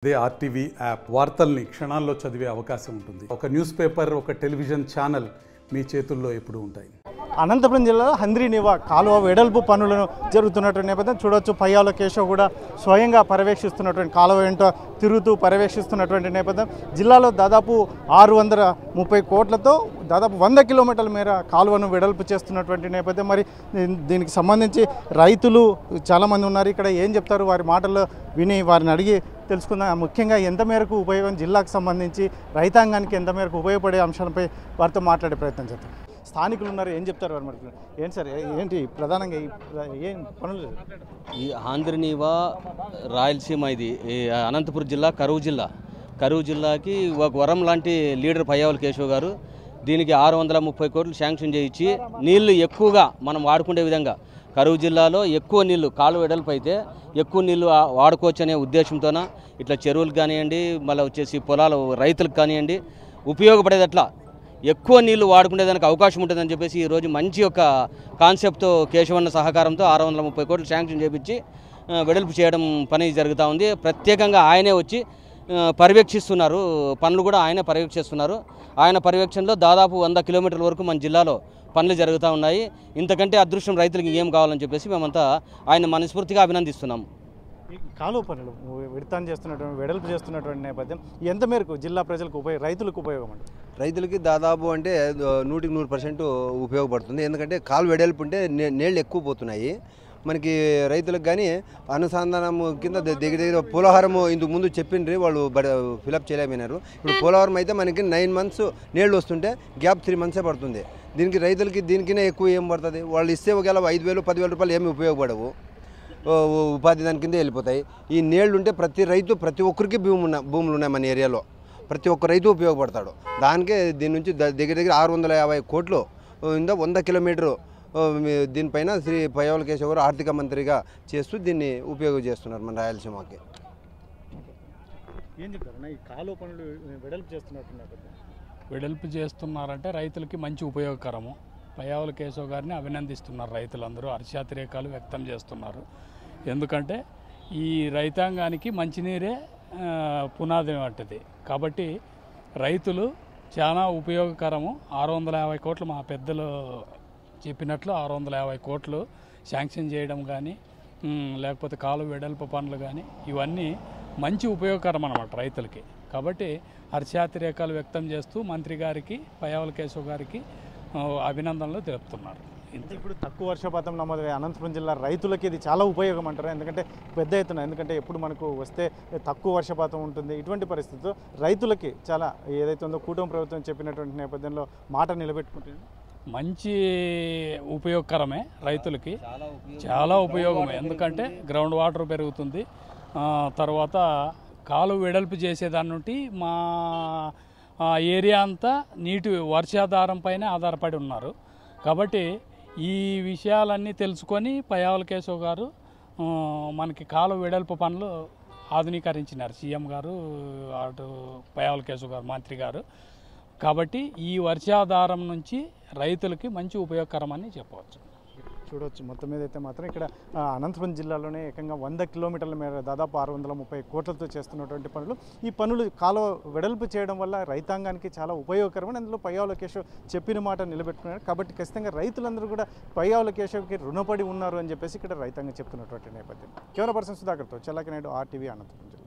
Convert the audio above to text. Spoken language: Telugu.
అదే ఆర్టీవీ యాప్ వార్తల్ని క్షణాల్లో చదివే అవకాశం ఉంటుంది. ఒక న్యూస్ పేపర్, ఒక టెలివిజన్ ఛానల్ మీ చేతుల్లో ఎప్పుడూ ఉంటాయి. అనంతపురం జిల్లాలో హంద్రీనివా కాలువ వెడల్పు పనులను జరుగుతున్నటువంటి నేపథ్యం చూడొచ్చు. పయ్యావుల కేశవ్ కూడా స్వయంగా పర్యవేక్షిస్తున్నటువంటి కాలువ వెంట తిరుగుతూ పర్యవేక్షిస్తున్నటువంటి నేపథ్యం. జిల్లాలో దాదాపు 630 కోట్లతో దాదాపు 100 కిలోమీటర్ల మేర కాలువను వెడల్పు చేస్తున్నటువంటి నేపథ్యం. మరి దీనికి సంబంధించి రైతులు చాలామంది ఉన్నారు. ఇక్కడ ఏం చెప్తారు వారి మాటల్లో విని వారిని అడిగి తెలుసుకుందాం. ముఖ్యంగా ఎంత మేరకు ఉపయోగం, జిల్లాకు సంబంధించి రైతాంగానికి ఎంత మేరకు ఉపయోగపడే అంశాలపై వారితో మాట్లాడే ప్రయత్నం చేద్దాం. స్థానికులు ఉన్నారు, ఏం చెప్తారు వారు? మరి ఏంటి సార్, ఏంటి ప్రధానంగా ఏం పనులు? ఈ ఆంధ్రనీవా రాయలసీమ, ఇది అనంతపురం జిల్లా, కరువు జిల్లాకి ఒక వరం లాంటి లీడర్ పయ్యావుల కేశవ్ గారు దీనికి 630 కోట్లు శాంక్షన్ చేయించి నీళ్లు ఎక్కువగా మనం వాడుకునే విధంగా, కరువు జిల్లాలో ఎక్కువ నీళ్లు కాలువ వెడల్పు అయితే ఎక్కువ నీళ్లు వాడుకోవచ్చు అనే ఉద్దేశంతోన ఇట్లా చెరువులకు కానివ్వండి, మళ్ళీ వచ్చేసి పొలాలు రైతులకు కానివ్వండి ఉపయోగపడేది అట్లా ఎక్కువ నీళ్లు వాడుకునేదానికి అవకాశం ఉంటుందని చెప్పేసి ఈరోజు మంచి ఒక కాన్సెప్ట్తో కేశవన్న సహకారంతో 630 కోట్లు శాంక్షన్ చేయించి వెడల్పు చేయడం పని జరుగుతూ ఉంది. ప్రత్యేకంగా ఆయనే వచ్చి పర్యవేక్షిస్తున్నారు, పనులు కూడా ఆయనే పర్యవేక్షిస్తున్నారు. ఆయన పర్యవేక్షణలో దాదాపు 100 కిలోమీటర్ల వరకు మన జిల్లాలో పనులు జరుగుతూ ఉన్నాయి. ఇంతకంటే అదృష్టం రైతులకి ఏం కావాలని చెప్పేసి మేమంతా ఆయన మనస్ఫూర్తిగా అభినందిస్తున్నాం. కాలువ పనులు వెడల్పు చేస్తున్నటువంటి నేపథ్యం ఎంత మేరకు జిల్లా ప్రజలకు రైతులకు ఉపయోగం అండి? రైతులకి దాదాపు అంటే 100% ఉపయోగపడుతుంది. ఎందుకంటే కాలువ వెడల్పు ఉంటే నీళ్ళు ఎక్కువ పోతున్నాయి మనకి రైతులకు. కానీ అనుసంధానం కింద దగ్గర పోలవరము ఇంతకు ముందు చెప్పిండ్రి, వాళ్ళు ఫిలప్ చేయలేకపోయినారు. ఇప్పుడు పోలవరం అయితే మనకి 9 మంత్స్ నీళ్ళు వస్తుంటే గ్యాప్ 3 మంత్సే పడుతుంది. దీనికి రైతులకి దీనికినే ఎక్కువ ఏం పడుతుంది? వాళ్ళు ఇస్తే ఒకవేళ 5,000 10,000 రూపాయలు ఏమి ఉపయోగపడవు, ఉపాధి దాని కింద వెళ్ళిపోతాయి. ఈ నీళ్లు ఉంటే ప్రతి రైతు, ప్రతి ఒక్కరికి భూములు ఉన్నాయి మన ఏరియాలో, ప్రతి ఒక్క రైతు ఉపయోగపడతాడు. దానికే దీని నుంచి దగ్గర 650 కోట్లు 100 కిలోమీటరు దీనిపైన శ్రీ పయ్యావుల కేశవ్ గారు ఆర్థిక మంత్రిగా చేస్తూ దీన్ని ఉపయోగం చేస్తున్నారు మన రాయలసీమకి. ఏం చెప్తారు ఈ కాలువ పనులు వెడల్పు చేస్తున్నారంటే రైతులకి మంచి ఉపయోగకరము. పయ్యావుల కేశవ్ గారిని అభినందిస్తున్నారు రైతులందరూ, హర్షాతిరేకాలు వ్యక్తం చేస్తున్నారు. ఎందుకంటే ఈ రైతాంగానికి మంచినీరే పునాది వంటిది కాబట్టి రైతులు చాలా ఉపయోగకరము. 650 కోట్లు మా పెద్దలు చెప్పినట్లు 650 కోట్లు శాంక్షన్ చేయడం కానీ, లేకపోతే కాలువ వెడల్పు పనులు కానీ ఇవన్నీ మంచి ఉపయోగకరం అన్నమాట రైతులకి. కాబట్టి హర్షాతిరేకాలు వ్యక్తం చేస్తూ మంత్రి గారికి, పయ్యావుల కేశవ్ గారికి అభినందనలు తెలుపుతున్నారు. ఇప్పుడు తక్కువ వర్షపాతం నమోదు అనంతపురం జిల్లా రైతులకి ఇది చాలా ఉపయోగం అంటారు. ఎందుకంటే పెద్ద ఎత్తున, ఎందుకంటే ఎప్పుడు మనకు వస్తే తక్కువ వర్షపాతం ఉంటుంది. ఇటువంటి పరిస్థితుల్లో రైతులకి చాలా ఏదైతే ఉందో కూటమి ప్రభుత్వం చెప్పినటువంటి నేపథ్యంలో మాట నిలబెట్టుకుంటుంది. మంచి ఉపయోగకరమే, రైతులకి చాలా ఉపయోగమే. ఎందుకంటే గ్రౌండ్ వాటర్ పెరుగుతుంది. తర్వాత కాలువ వెడల్పు చేసేదాని నుండి మా ఏరియా అంతా నీటి వర్షాధారం పైన ఆధారపడి ఉన్నారు. కాబట్టి ఈ విషయాలన్నీ తెలుసుకొని పయ్యావుల కేశవ్ గారు మనకి కాలువ వెడల్పు పనులు ఆధునీకరించినారు. సీఎం గారు, అటు పయ్యావుల కేశవ్ గారు మంత్రి గారు. కాబట్టి ఈ వర్షాధారం నుంచి రైతులకి మంచి ఉపయోగకరమని చెప్పవచ్చు. చూడవచ్చు మొత్తం మీద అయితే మాత్రం ఇక్కడ అనంతపురం జిల్లాలోనే ఏకంగా 100 కిలోమీటర్ల మేర దాదాపు 630 కోట్లతో చేస్తున్నటువంటి పనులు. ఈ పనులు కాలువ వెడల్పు చేయడం వల్ల రైతాంగానికి చాలా ఉపయోగకరమని అందులో పయ్యావుల కేశవ్ చెప్పిన మాట నిలబెట్టుకున్నారు. కాబట్టి ఖచ్చితంగా రైతులందరూ కూడా పయ్యావుల కేశవ్కి రుణపడి ఉన్నారు అని చెప్పేసి ఇక్కడ రైతాంగం చెప్తున్నటువంటి నేపథ్యం. కెమెరా పర్సన్ సుధాకర్తో చెల్లకినాయుడు, ఆర్టీవీ, అనంతపురం.